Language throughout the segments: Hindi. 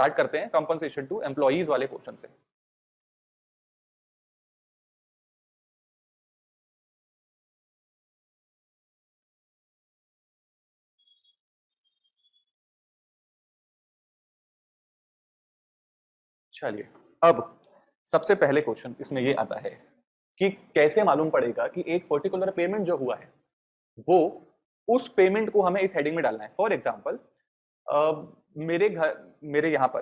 स्टार्ट करते हैं कंपनसेशन टू एम्प्लॉइज वाले पोर्शन से। चलिए, अब सबसे पहले क्वेश्चन इसमें ये आता है कि कैसे मालूम पड़ेगा कि एक पर्टिकुलर पेमेंट जो हुआ है वो उस पेमेंट को हमें इस हेडिंग में डालना है। फॉर एग्जांपल मेरे यहाँ पर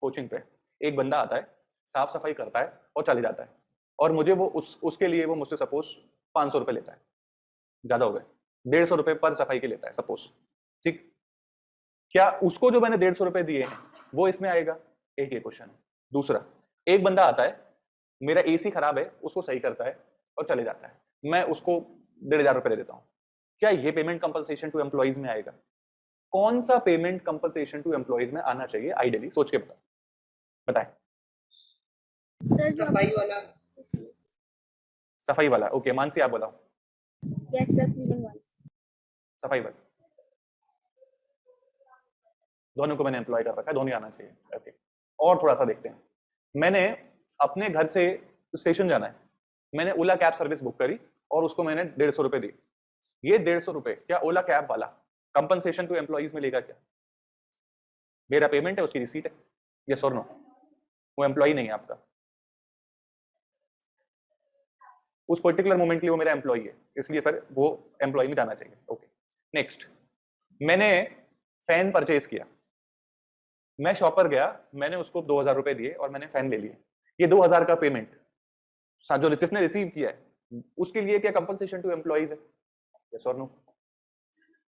कोचिंग पे एक बंदा आता है, साफ सफाई करता है और चले जाता है, और मुझे वो उसके लिए वो मुझसे सपोज 500 रुपए लेता है, ज्यादा हो गए, 150 रुपए पर सफाई के लेता है सपोज, ठीक। क्या उसको जो मैंने 150 रुपए दिए हैं वो इसमें आएगा? एक ये क्वेश्चन है। दूसरा, एक बंदा आता है, मेरा एसी खराब है, उसको सही करता है और चले जाता है, मैं उसको 1500 रुपए दे देता हूं, क्या ये पेमेंट कंपनसेशन टू एम्प्लॉइज में आएगा? कौन सा पेमेंट कंपनसेशन टू एम्प्लॉइज में आना चाहिए आइडियली? सोच के बताएं। सर सफाई वाला। सफाई वाला, ओके। मानसी आप बताओ। यस सर, क्लीनिंग वाला। सफाई वाला, दोनों को मैंने एम्प्लॉय कर रखा है, दोनों आना चाहिए, ओके। और थोड़ा सा देखते हैं। मैंने अपने घर से स्टेशन जाना है, मैंने ओला कैब सर्विस बुक करी और उसको मैंने 150 रुपए दी। ये 150 रुपए क्या ओला कैब वाला कंपनसेशन टू एम्प्लॉइज में लेगा क्या? मेरा पेमेंट है, उसकी रिसीट है, यस और नो? वो एम्प्लॉय नहीं है आपका, उस पर्टिकुलर मोमेंट के लिए वो मेरा एम्प्लॉय है, इसलिए सर वो एम्प्लॉय में जाना चाहिए, ओके। नेक्स्ट, मैंने फैन परचेज किया, मैं शॉपर गया, मैंने उसको 2000 रुपए दिए और मैंने फैन ले लिए। ये 2000 का पेमेंट जो जिसने रिसीव किया है उसके लिए क्या कंपनसेशन टू एम्प्लॉइज है? यस और नो?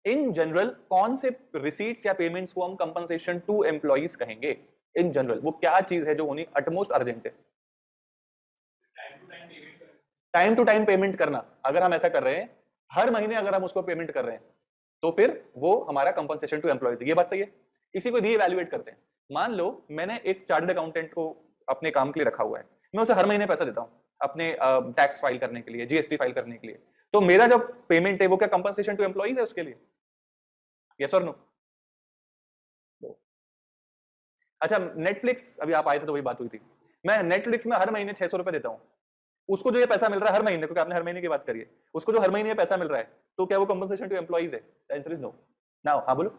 इन जनरल कौन से रिसीट्स या पेमेंट्स को हम कंपनसेशन टू एम्प्लॉइज कहेंगे? इन जनरल वो क्या चीज है जो होनी अटमोस्ट अर्जेंट है? टाइम टू टाइम पेमेंट करना। अगर हम ऐसा कर रहे हैं, हर महीने अगर हम उसको पेमेंट कर रहे हैं, तो फिर वो हमारा कंपनसेशन टू एम्प्लॉइज है। ये बात सही है? इसी को रीइवैल्यूएट करते हैं। मान लो मैंने एक चार्टर्ड अकाउंटेंट को अपने काम के लिए रखा हुआ है, मैं उसे हर महीने पैसा देता हूं अपने टैक्स फाइल करने के लिए, जीएसटी फाइल करने के लिए, तो मेरा जो पेमेंट है वो क्या कंपनसेशन टू एम्प्लॉइज है उसके लिए? यस और नो? अच्छा, नेटफ्लिक्स, अभी आप आए थे तो वही बात हुई थी, मैं नेटफ्लिक्स में हर महीने 600 रुपए देता हूं, उसको जो ये पैसा मिल रहा है हर महीने, क्योंकि आपने हर महीने की बात करी है, उसको जो हर महीने ये पैसा मिल रहा है, तो क्या वो कंपनसेशन टू एम्प्लॉइज है? The answer is no. Now हाँ बोलो।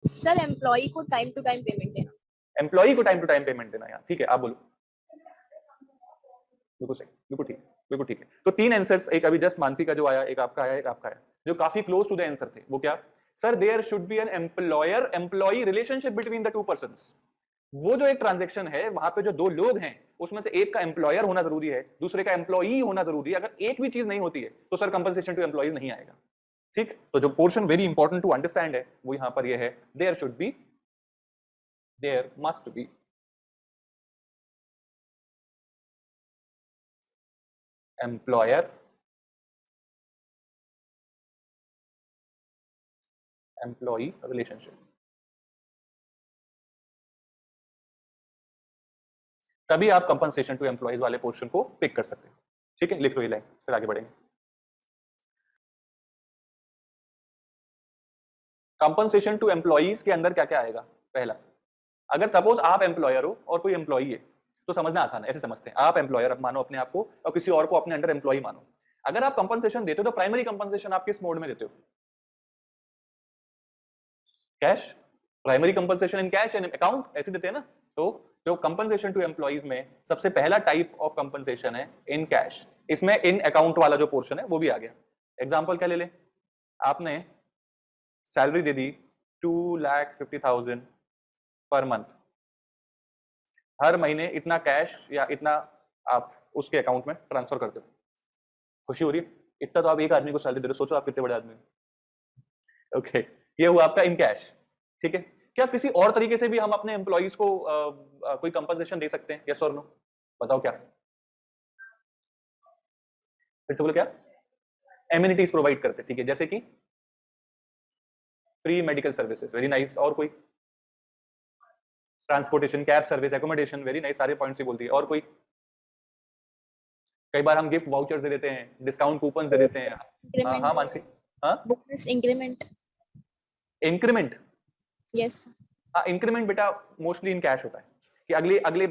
सर एम्प्लॉय को टाइम टू टाइम पेमेंट देना। एम्प्लॉय को टाइम टू टाइम पेमेंट देना, यार ठीक है, आप बोलो। बिल्कुल सही, बिल्कुल ठीक है, बिल्कुल ठीक है। तो 3 आंसर्स, एक अभी जस्ट मानसी का जो आया, एक आपका आया, एक आपका आया, जो काफी क्लोज टू द आंसर थे। वो क्या? Sir there should be an employer employee relationship between the two persons. वो जो एक ट्रांजैक्शन है, वहां पे जो दो लोग हैं उसमें से एक का एम्प्लॉयर होना जरूरी है, दूसरे का एम्प्लॉई होना जरूरी है। अगर एक भी चीज नहीं होती है तो सर कंपनसेशन टू एम्प्लॉइज नहीं आएगा, ठीक। तो जो portion very important to understand है वो यहां पर ये है, there should be, there must be employer employee relationship, तभी आप कंपनसेशन टू एम्प्लॉइज वाले पोर्शन को पिक कर सकते हैं, ठीक है। लिख लो ये लाइन, फिर आगे बढ़ेंगे। कंपनसेशन टू एम्प्लॉइज के अंदर क्या क्या आएगा? पहला, अगर सपोज आप एम्प्लॉयर हो और कोई एम्प्लॉई है, तो समझना आसान है, ऐसे समझते हैं, आप एम्प्लॉयर मानो अपने आप को और किसी और को अपने अंडर एम्प्लॉई मानो। अगर आप कंपनसेशन देते हो तो प्राइमरी कंपनसेशन आप किस मोड में देते हो? Cash. Primary compensation in cash and account, ऐसे देते हैं ना। तो जो कंपनसेशन टू एम्प्लॉइज में सबसे पहला टाइप ऑफ कंपनसेशन है इन कैश। इसमें इन अकाउंट वाला जो पोर्शन है वो भी आ गया। एग्जांपल क्या ले ले, आपने सैलरी दे दी 2,50,000 पर मंथ, हर महीने इतना कैश या इतना आप उसके अकाउंट में ट्रांसफर करते हो। खुशी हो रही है? इतना तो आप एक आदमी को सैलरी दे रहे हो, सोचो आप कितने बड़े आदमी हो। ओके, ये हुआ आपका इन कैश, ठीक है। क्या किसी और तरीके से भी हम अपने एम्प्लॉइज को कोई कंपनसेशन दे सकते हैं? यस और नो? बताओ क्या। फिर से बोलो क्या? एमिनिटीज प्रोवाइड करते, ठीक है, जैसे कि free medical services, very nice. और कोई? Transportation, cab service, accommodation, very nice, सारे पॉइंट्स ही बोल दिए। और कोई? कई बार हम गिफ्ट वाउचर्स दे देते हैं, डिस्काउंट कूपन दे देते हैं। हाँ हाँ मानसी, हाँ। Bonus, increment. Increment, yes. हाँ, इंक्रीमेंट बेटा मोस्टली इन कैश होता है कि अगले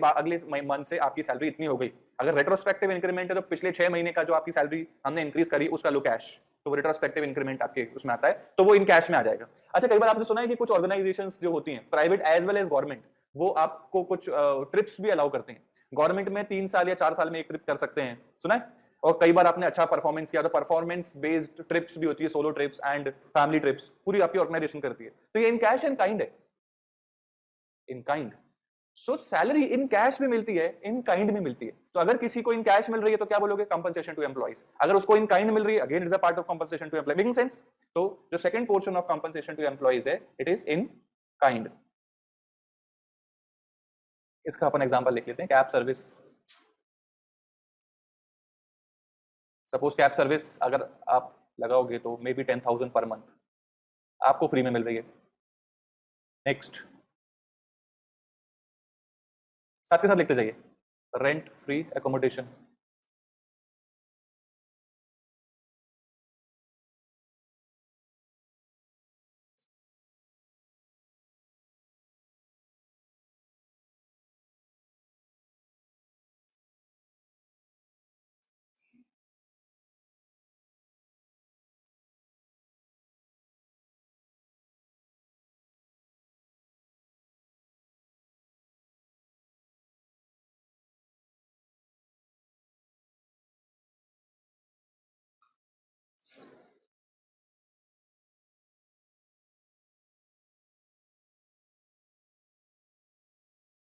मंथ से आपकी सैलरी इतनी हो गई। अगर रेट्रोस्पेक्टिव इंक्रीमेंट है तो पिछले 6 महीने का जो आपकी सैलरी हमने इंक्रीज करी उसका लो कैश, तो वो रेट्रोस्पेक्टिव इंक्रीमेंट आपके उसमें आता है, तो वो इन कैश में आ जाएगा। अच्छा, कई बार आपने सुना है कि कुछ ऑर्गेनाइजेशंस जो होती हैं private as well as government, वो आपको कुछ ट्रिप्स भी अलाउ करते हैं। गवर्नमेंट में 3 साल या 4 साल में एक ट्रिप कर सकते हैं, सुना है? और कई बार आपने अच्छा परफॉर्मेंस किया तो परफॉर्मेंस बेस्ड ट्रिप्स भी होती है, solo trips and family trips, पूरी आपकी ऑर्गेनाइजेशन करती है। तो ये इन कैश एंड काइंड है, in kind. So salary in cash में मिलती है, इन काइंड में मिलती है। तो अगर किसी को इन कैश मिल रही है तो क्या बोलोगे? Compensation to employees. अगर उसको इन काइंड मिल रही है, again is a part of compensation to employee. Making sense? तो जो second portion of compensation to employees है, इट इज इन काइंड। इसका अपन एग्जांपल लिख लेते हैं, cab service. Suppose cab service अगर आप लगाओगे तो मे बी 10,000 पर मंथ आपको फ्री में मिल रही है। नेक्स्ट, साथ के साथ लिखते जाइए, रेंट फ्री एकोमोडेशन।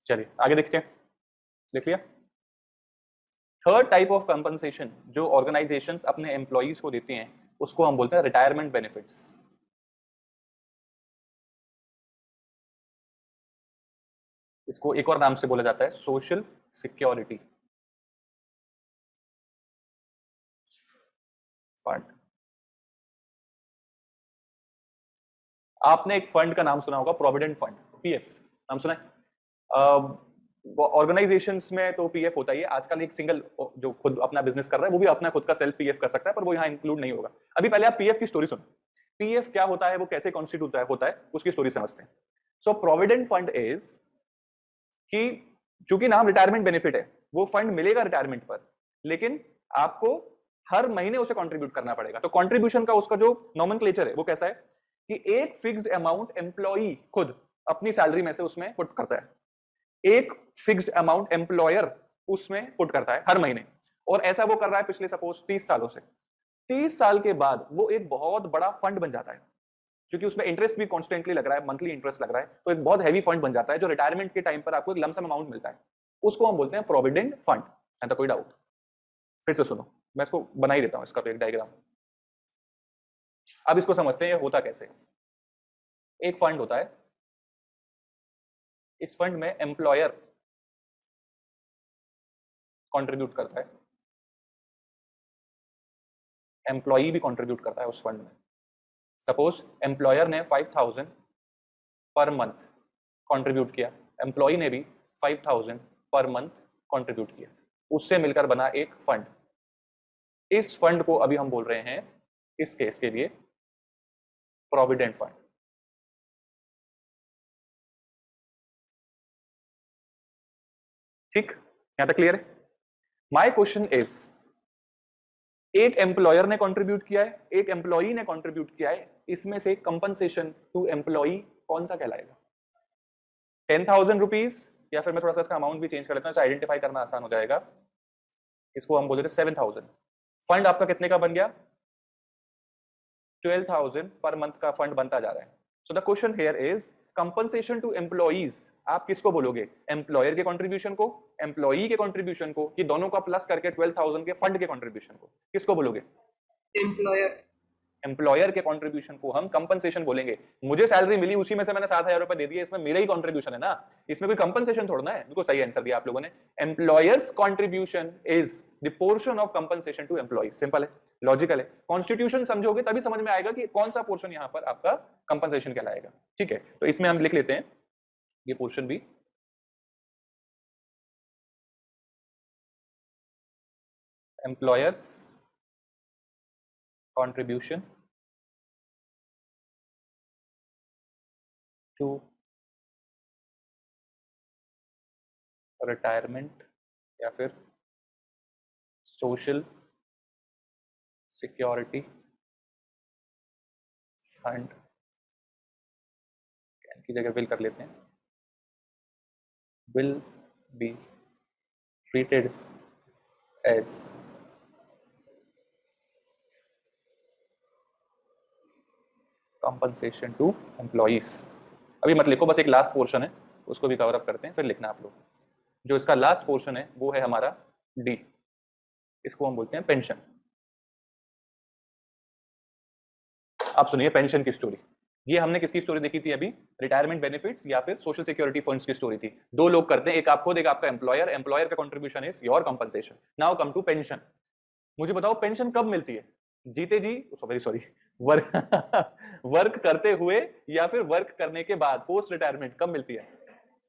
चलिए आगे देखते हैं, लिख लिया। थर्ड टाइप ऑफ कंपनसेशन जो ऑर्गेनाइजेशंस अपने एम्प्लॉइज को देती हैं उसको हम बोलते हैं रिटायरमेंट बेनिफिट्स। इसको एक और नाम से बोला जाता है सोशल सिक्योरिटी फंड। आपने एक फंड का नाम सुना होगा, प्रोविडेंट फंड, पीएफ, नाम सुना है? ऑर्गेनाइजेशंस में तो पीएफ होता ही है। आजकल एक सिंगल जो खुद अपना बिजनेस कर रहा है वो भी अपना खुद का सेल्फ पीएफ कर सकता है, पर वो यहाँ इंक्लूड नहीं होगा। अभी पहले आप पीएफ की स्टोरी सुनो। पीएफ क्या होता है, वो कैसे कॉन्स्टिट्यूट होता है, उसकी स्टोरी समझते हैं। सो प्रोविडेंट फंड इज कि चूंकि नाम रिटायरमेंट बेनिफिट है, वो फंड मिलेगा रिटायरमेंट पर, लेकिन आपको हर महीने उसे कंट्रीब्यूट करना पड़ेगा। तो कंट्रीब्यूशन का उसका जो नॉमेनक्लेचर है वो कैसा है कि एक फिक्स्ड अमाउंट एम्प्लॉई खुद अपनी सैलरी में से उसमें पुट करता है, एक फिक्स्ड अमाउंट एम्प्लॉयर उसमें पुट करता है हर महीने, और ऐसा वो कर रहा है पिछले सपोज 30 सालों से। 30 साल के बाद वो एक बहुत बड़ा फंड बन जाता है, क्योंकि उसमें इंटरेस्ट भी कॉन्स्टेंटली लग रहा है, मंथली इंटरेस्ट लग रहा है, तो एक बहुत हैवी फंड बन जाता है जो रिटायरमेंट के टाइम पर आपको एक लमसम अमाउंट मिलता है। उसको हम बोलते हैं प्रोविडेंट फंड। है तो कोई डाउट? फिर से सुनो, मैं इसको बना ही देता हूं, इसका तो एक डायग्राम। अब इसको समझते हैं ये होता कैसे। एक फंड होता है, इस फंड में एम्प्लॉयर कंट्रीब्यूट करता है, एम्प्लॉई भी कंट्रीब्यूट करता है उस फंड में। सपोज एम्प्लॉयर ने 5,000 पर मंथ कंट्रीब्यूट किया, एम्प्लॉई ने भी 5,000 पर मंथ कंट्रीब्यूट किया, उससे मिलकर बना एक फंड। इस फंड को अभी हम बोल रहे हैं इस केस के लिए प्रोविडेंट फंड। ठीक, यहां तक क्लियर है? माय क्वेश्चन इज, एक एम्प्लॉयर ने कंट्रीब्यूट किया है, एक एम्प्लॉई ने कंट्रीब्यूट किया है, इसमें से कंपनसेशन टू एम्प्लॉई कौन सा कहलाएगा? 10,000 रुपीज, या फिर मैं थोड़ा सा इसका अमाउंट भी चेंज कर लेता हूं, आइडेंटिफाई करना आसान हो जाएगा। इसको हम बोल देते 7,000। फंड आपका कितने का बन गया? 12,000 पर मंथ का फंड बनता जा रहा है। So the question here is compensation to employees आप किसको बोलोगे? एम्प्लॉयर के कंट्रीब्यूशन को, एम्प्लॉई के कंट्रीब्यूशन को, कि दोनों का प्लस करके 12,000 के फंड के कंट्रीब्यूशन को? किसको बोलोगे? एम्प्लॉयर। एम्प्लॉयर के कंट्रीब्यूशन को हम कंपनसेशन बोलेंगे। मुझे सैलरी मिली, उसी में से मैंने 7,000 रुपए दे दिए, इसमें मेरा ही कंट्रीब्यूशन है ना, इसमें कोई कंपनसेशन थोड़ा ना है। बिल्कुल सही आंसर दिया आप लोगों ने। Employer's contribution is the portion of compensation to employee. Simple है, लॉजिकल है। कॉन्स्टिट्यूशन समझोगे तभी समझ में आएगा कि कौन सा पोर्शन यहां पर आपका कंपनसेशन कहलाएगा। ठीक है, तो इसमें हम लिख लेते हैं ये पोर्शन भी, एम्प्लॉयर्स कंट्रीब्यूशन टू रिटायरमेंट या फिर सोशल सिक्योरिटी फंड की जगह विल कर लेते हैं, will be treated as compensation to employees. अभी मत लिखो, बस एक लास्ट पोर्शन है उसको भी कवर अप करते हैं, फिर लिखना आप लोग। जो इसका लास्ट पोर्शन है वो है हमारा डी, इसको हम बोलते हैं पेंशन। आप सुनिए पेंशन की स्टोरी। ये हमने किसकी स्टोरी देखी थी अभी? रिटायरमेंट बेनिफिट्स या फिर सोशल सिक्योरिटी फंड्स की स्टोरी थी। दो लोग करते हैं, एक आप खुद एक आपका एम्प्लॉयर। एम्प्लॉयर का contribution is your compensation. Now come to pension. मुझे बताओ पेंशन कब मिलती है? जीते जी, सॉरी वर्क करते हुए या फिर वर्क करने के बाद, पोस्ट रिटायरमेंट कब मिलती है?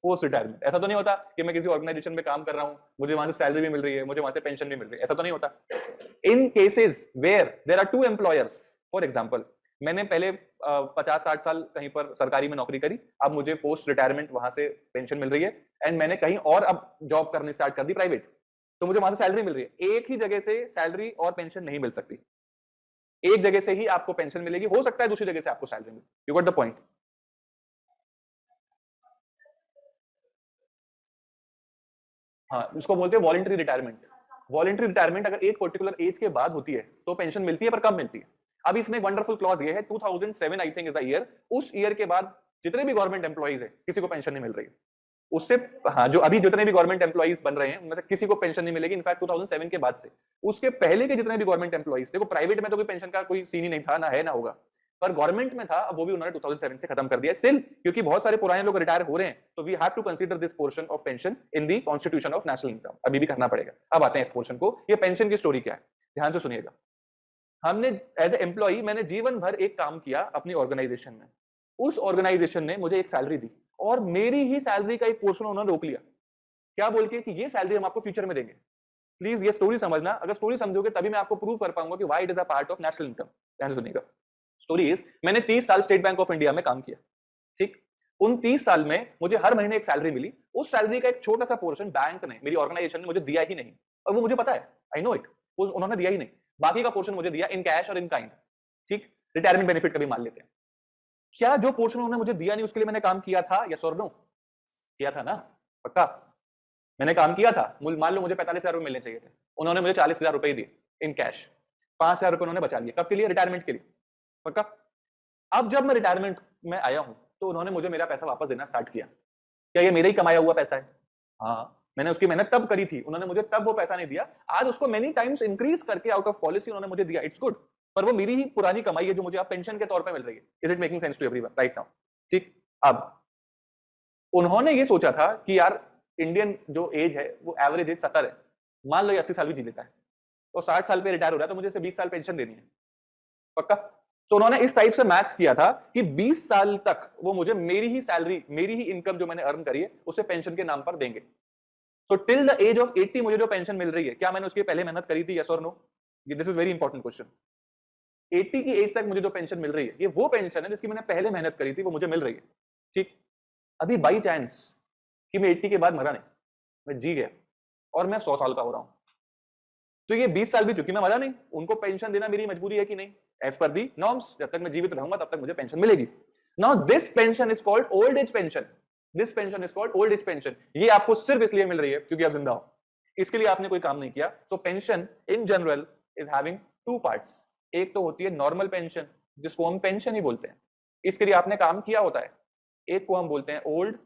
Post retirement. ऐसा तो नहीं होता कि मैं किसी ऑर्गेनाइजेशन में काम कर रहा हूं, मुझे वहां से सैलरी भी मिल रही है, मुझे वहां से पेंशन भी मिल रही है, ऐसा तो नहीं होता। In cases where there are two employers, for example मैंने पहले 50-60 साल कहीं पर सरकारी में नौकरी करी, अब मुझे पोस्ट रिटायरमेंट वहां से पेंशन मिल रही है, एंड मैंने कहीं और अब जॉब करनी स्टार्ट कर दी प्राइवेट, तो मुझे वहां से सैलरी मिल रही है। एक ही जगह से सैलरी और पेंशन नहीं मिल सकती, एक जगह से ही आपको पेंशन मिलेगी, हो सकता है दूसरी जगह से आपको सैलरी मिले। You got the point? हाँ, इसको बोलते हैं वॉलंटरी रिटायरमेंट। वॉलंटरी रिटायरमेंट अगर एक पर्टिकुलर एज के बाद होती है तो पेंशन मिलती है, पर कब मिलती है? अब इसमें वंडरफुल क्लॉज ये है, 2007 I think is the year, उस ईयर के बाद जितने भी गवर्नमेंट एम्प्लॉइज है किसी को पेंशन नहीं मिल रही है। उससे हाँ, जो अभी जितने भी गवर्नमेंट एम्प्लॉइज बन रहे हैं उनमें से किसी को पेंशन नहीं मिलेगी, इनफैक्ट 2007 के बाद से। उसके पहले के जितने भी गवर्नमेंट एम्प्लॉइज, देखो प्राइवेट में तो कोई पेंशन का कोई सीन ही नहीं था, ना है ना होगा, पर गवर्नमेंट में था, अब वो भी उन्होंने 2007 से खत्म कर दिया। स्टिल क्योंकि बहुत सारे पुराने लोग रिटायर हो रहे हैं, तो we have to consider this portion of pension in the constitution of national income, अभी भी करना पड़ेगा। अब आते हैं इस पोर्शन को। ये पेंशन की स्टोरी क्या है, ध्यान से सुनिएगा। हमने एज ए एम्प्लॉई, मैंने जीवन भर एक काम किया अपनी ऑर्गेनाइजेशन में, उस ऑर्गेनाइजेशन ने मुझे एक सैलरी दी और मेरी ही सैलरी का एक पोर्शन उन्होंने रोक लिया। क्या बोल के कि ये सैलरी हम आपको फ्यूचर में देंगे। प्लीज ये स्टोरी समझना, अगर स्टोरी समझोगे तभी मैं आपको प्रूव कर पाऊंगा कि why it is a part of national income. ध्यान से सुनिएगा। स्टोरी इज, मैंने 30 साल स्टेट बैंक ऑफ इंडिया में काम किया, ठीक। उन 30 साल में मुझे हर महीने एक सैलरी मिली, उस सैलरी का एक छोटा सा पोर्शन बैंक ने, मेरी ऑर्गेनाइजेशन ने मुझे दिया ही नहीं, और वो मुझे पता है, आई नो इट, उन्होंने दिया ही नहीं। बाकी का पोर्शन मुझे दिया इन कैश और इन काइंड, ठीक। रिटायरमेंट बेनिफिट कभी मान लेते हैं। क्या जो पोर्शन उन्होंने मुझे दिया नहीं उसके लिए मैंने काम किया था? यस और नो? किया था ना, पक्का मैंने काम किया था। मान लो मुझे 45,000 रुपए मिलने चाहिए थे, उन्होंने मुझे 40,000 रुपए दिए इन कैश, 5,000 रुपए उन्होंने बचा लिए, कब के लिए? रिटायरमेंट के लिए, पक्का। अब जब मैं रिटायरमेंट में आया हूं तो उन्होंने मुझे मेरा पैसा वापस देना स्टार्ट किया। क्या ये मेरा ही कमाया हुआ पैसा है? हाँ, मैंने उसकी मेहनत तब करी थी, उन्होंने मुझे तब वो पैसा नहीं दिया, आज उसको मेनी टाइम्स इंक्रीज करके आउट ऑफ पॉलिसी उन्होंने मुझे दिया, इट्स गुड, पर वो मेरी ही पुरानी कमाई है जो मुझे अब पेंशन के तौर पे मिल रही है। Is it making sense to everyone right now? ठीक। अब उन्होंने ये सोचा था कि यार इंडियन जो एज है वो एवरेज एज 70 है, मान लो ये 80 साल भी जी लेता है, तो 60 साल पे रिटायर हो रहा है, तो मुझे इसे 20 साल पेंशन देनी है, पक्का। तो उन्होंने इस टाइप से मैथ्स किया था कि 20 साल तक वो मुझे मेरी ही सैलरी, मेरी ही इनकम जो मैंने अर्न करी है उसे पेंशन के नाम पर देंगे। तो टिल द एज ऑफ 80 मुझे जो पेंशन मिल रही है, क्या मैंने उसके पहले मेहनत करी थी? यस और no? This is very important question. 80 की एज तक मुझे जो पेंशन मिल रही है, ये वो पेंशन है जिसकी मैंने पहले मेहनत करी थी, वो मुझे मिल रही है, ठीक। अभी बाई चांस कि मैं 80 के बाद मरा नहीं, मैं जी गया और मैं 100 साल का हो रहा हूं, तो ये 20 साल भी चुकी, मैं मरा नहीं, उनको पेंशन देना मेरी मजबूरी है कि नहीं? एज पर दी नॉर्म्स, जब तक मैं जीवित रहूंगा तब तक मुझे पेंशन मिलेगी। Now this pension is called old age pension. This pension is called old age pension. ये आपको सिर्फ इसलिए मिल रही है क्योंकि आप जिंदा हो, इसके लिए आपने कोई काम नहीं किया। So pension in general is having two parts. एक तो होती है नॉर्मल पेंशन, जिसको हम पेंशन ही बोलते हैं, इसके लिए आपने काम किया होता है। एक को हम बोलते हैं ओल्ड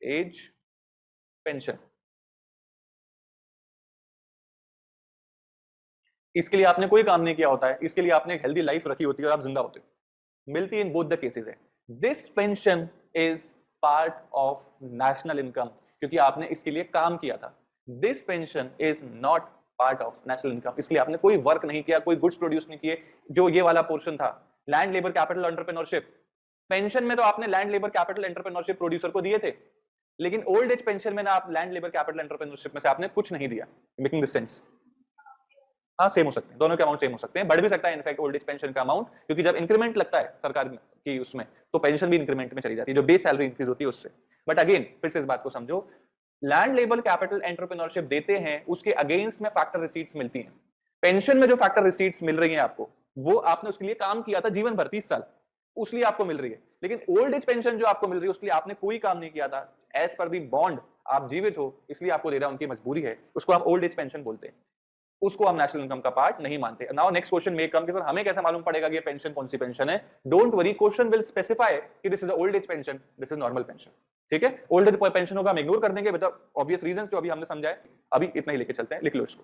एज पेंशन, इसके लिए आपने कोई काम नहीं किया होता है, इसके लिए आपने एक हेल्दी लाइफ रखी होती है और आप जिंदा होते हो। मिलती है इन बोथ द केसेस है। This pension is part of national income, क्योंकि आपने इसके लिए काम किया था। This pension is not part of national income, इसलिए आपने कोई वर्क नहीं किया, कोई गुड्स प्रोड्यूस नहीं किए। जो ये वाला पोर्शन था land labour capital entrepreneurship, pension में तो आपने land labour capital entrepreneurship producer को दिए थे, लेकिन ओल्ड एज पेंशन में ना आप लैंड लेबर कैपिटल एंटरप्रेन्योरशिप में से आपने कुछ नहीं दिया। Making this sense? हाँ, सेम हो सकते हैं, दोनों के अमाउंट सेम हो सकते हैं, बढ़ भी सकता है इनफैक्ट ओल्ड एज पेंशन का अमाउंट, क्योंकि जब इंक्रीमेंट लगता है सरकार की उसमें, तो पेंशन भी इंक्रीमेंट में चली जाती है, जो बेस सैलरी इंक्रीज होती है उससे। बट अगेन फिर से इस बात को समझो, लैंड लेबल कैपिटल एंटरप्रेन्योरशिप देते हैं, उसके अगेंस्ट में फैक्टर रिसीट्स मिलती हैं। पेंशन में जो फैक्टर रिसीट्स मिल रही हैं आपको, वो आपने उसके लिए काम किया था जीवन भर 30 साल, उसलिए आपको मिल रही है। लेकिन ओल्ड एज पेंशन जो आपको मिल रही है उसके लिए आपने कोई काम नहीं किया था, एज पर दी बॉन्ड आप जीवित हो, इसलिए आपको दे रहा, उनकी मजबूरी है, उसको आप ओल्ड एज पेंशन बोलते हैं, उसको हम नेशनल इनकम का पार्ट नहीं मानते। नाउ नेक्स्ट क्वेश्चन में कम कि सर हमें कैसे मालूम पड़ेगा कि ये पेंशन कौन सी पेंशन है? Don't worry, question will specify कि this is old age pension, this is normal pension. ठीक है, ओल्ड एज पेंशन होगा हम इग्नोर कर देंगे विद ऑब्वियस रीजंस जो अभी हमने समझाए। अभी इतना ही लेके चलते हैं, लिख लो इसको।